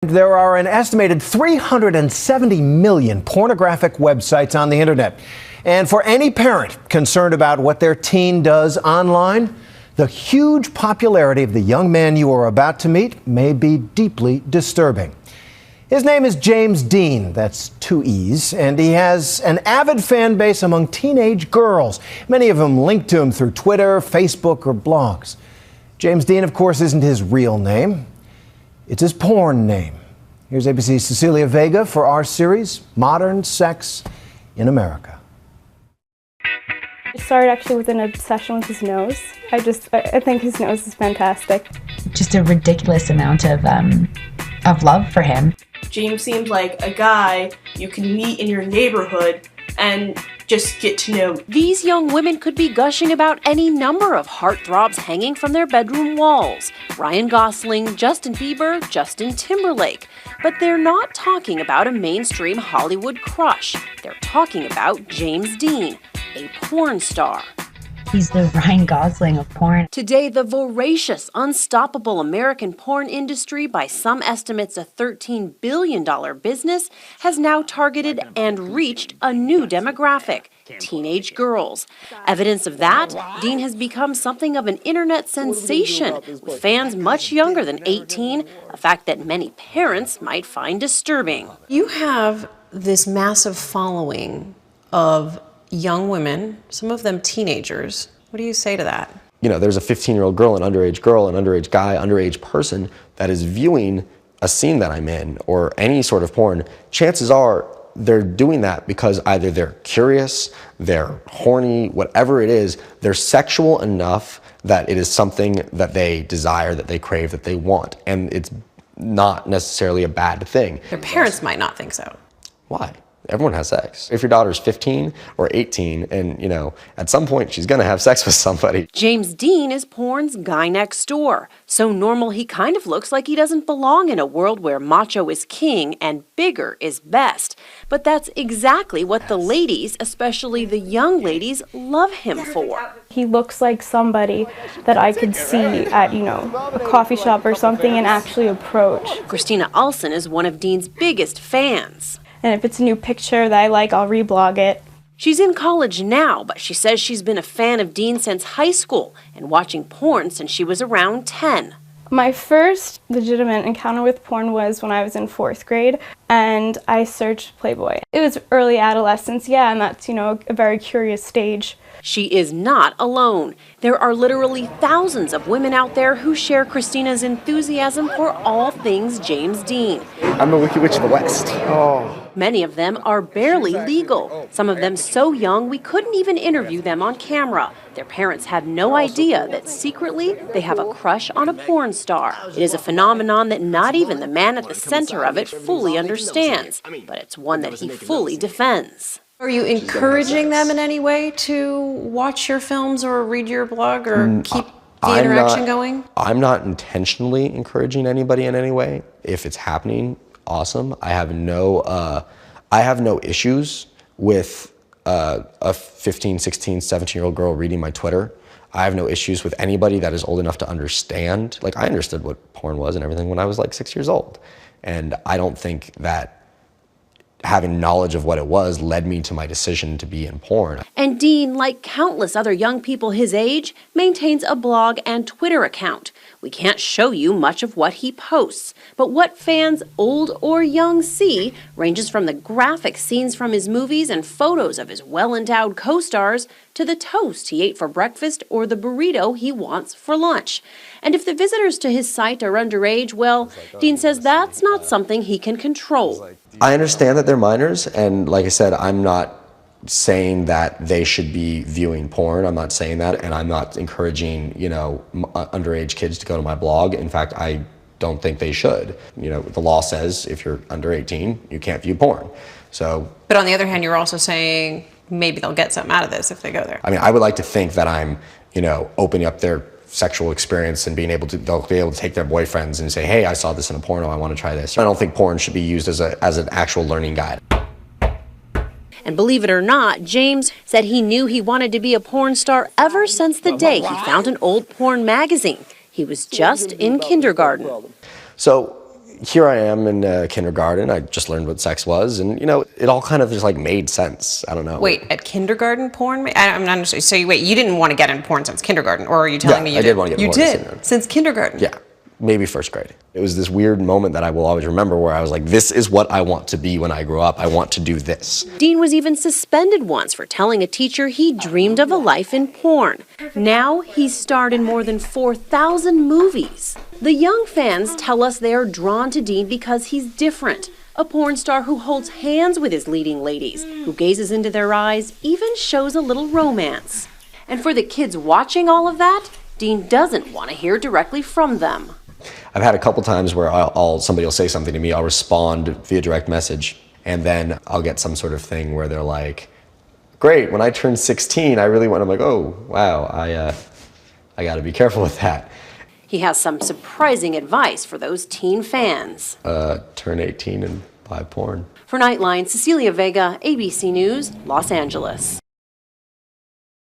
There are an estimated 370 million pornographic websites on the internet. And for any parent concerned about what their teen does online, the huge popularity of the young man you are about to meet may be deeply disturbing. His name is James Deen, that's 2 E's, and he has an avid fan base among teenage girls. Many of them linked to him through Twitter, Facebook, or blogs. James Deen, of course, isn't his real name. It's his porn name. Here's ABC's Cecilia Vega for our series, Modern Sex in America. It started actually with an obsession with his nose. I think his nose is fantastic. Just a ridiculous amount of love for him. James seemed like a guy you can meet in your neighborhood and just get to know. These young women could be gushing about any number of heartthrobs hanging from their bedroom walls. Ryan Gosling, Justin Bieber, Justin Timberlake. But they're not talking about a mainstream Hollywood crush. They're talking about James Deen, a porn star. He's the Ryan Gosling of porn. Today, the voracious, unstoppable American porn industry, by some estimates a $13 billion business, has now targeted and reached a new demographic, teenage girls. Evidence of that, Deen has become something of an internet sensation, with fans much younger than 18, a fact that many parents might find disturbing. You have this massive following of young women, some of them teenagers. What do you say to that? You know, there's a 15-year-old girl, an underage guy, underage person that is viewing a scene that I'm in or any sort of porn. Chances are they're doing that because either they're curious, they're horny, whatever it is, they're sexual enough that it is something that they desire, that they crave, that they want. And it's not necessarily a bad thing. Their parents might not think so. Why? Everyone has sex. If your daughter's 15 or 18 and, you know, at some point she's going to have sex with somebody. James Deen is porn's guy next door. So normal he kind of looks like he doesn't belong in a world where macho is king and bigger is best. But that's exactly what the ladies, especially the young ladies, love him for. He looks like somebody that I could see at, a coffee shop or something and actually approach. Christina Olsen is one of Deen's biggest fans. And if it's a new picture that I like, I'll reblog it. She's in college now, but she says she's been a fan of Deen since high school and watching porn since she was around 10. My first legitimate encounter with porn was when I was in 4th grade, and I searched Playboy. It was early adolescence, and that's, a very curious stage. She is not alone. There are literally thousands of women out there who share Christina's enthusiasm for all things James Deen. I'm the Wicked Witch of the West. Many of them are barely legal. Some of them so young we couldn't even interview them on camera. Their parents have no idea that secretly they have a crush on a porn star. It is a phenomenon that not even the man at the center of it fully understands, but it's one that he fully defends. Are you encouraging them in any way to watch your films or read your blog or keep the interaction going? I'm not intentionally encouraging anybody in any way. If it's happening, awesome. I have no issues with a 15, 16, 17-year-old girl reading my Twitter. I have no issues with anybody that is old enough to understand. Like, I understood what porn was and everything when I was like 6 years old. And I don't think that having knowledge of what it was led me to my decision to be in porn. And Deen, like countless other young people his age, maintains a blog and Twitter account. We can't show you much of what he posts, but what fans, old or young, see ranges from the graphic scenes from his movies and photos of his well-endowed co-stars to the toast he ate for breakfast or the burrito he wants for lunch. And if the visitors to his site are underage, well, Deen says that's not something he can control. I understand that they're minors, and like I said, I'm not saying that they should be viewing porn. I'm not saying that, and I'm not encouraging, underage kids to go to my blog. In fact, I don't think they should. The law says if you're under 18, you can't view porn. So, but on the other hand, you're also saying maybe they'll get something out of this if they go there. I mean, I would like to think that I'm, opening up their sexual experience and they'll be able to take their boyfriends and say, hey, I saw this in a porno, I want to try this. I don't think porn should be used as an actual learning guide. And believe it or not, James said he knew he wanted to be a porn star ever since the day he found an old porn magazine. He was just in kindergarten. So, here I am in kindergarten. I just learned what sex was, and it all kind of just like made sense. I don't know. Wait, at kindergarten porn? I'm not understanding. So wait, you didn't want to get into porn since kindergarten, or are you telling me you I did? did want to get into porn. You did since kindergarten. Yeah, maybe first grade. It was this weird moment that I will always remember, where I was like, "This is what I want to be when I grow up. I want to do this." Deen was even suspended once for telling a teacher he dreamed of a life in porn. Now he's starred in more than 4,000 movies. The young fans tell us they are drawn to Deen because he's different. A porn star who holds hands with his leading ladies, who gazes into their eyes, even shows a little romance. And for the kids watching all of that, Deen doesn't want to hear directly from them. I've had a couple times where somebody will say something to me, I'll respond via direct message, and then I'll get some sort of thing where they're like, "Great, when I turned 16, I really went," I'm like, "Oh, wow, I gotta be careful with that." He has some surprising advice for those teen fans. Turn 18 and buy porn. For Nightline, Cecilia Vega, ABC News, Los Angeles.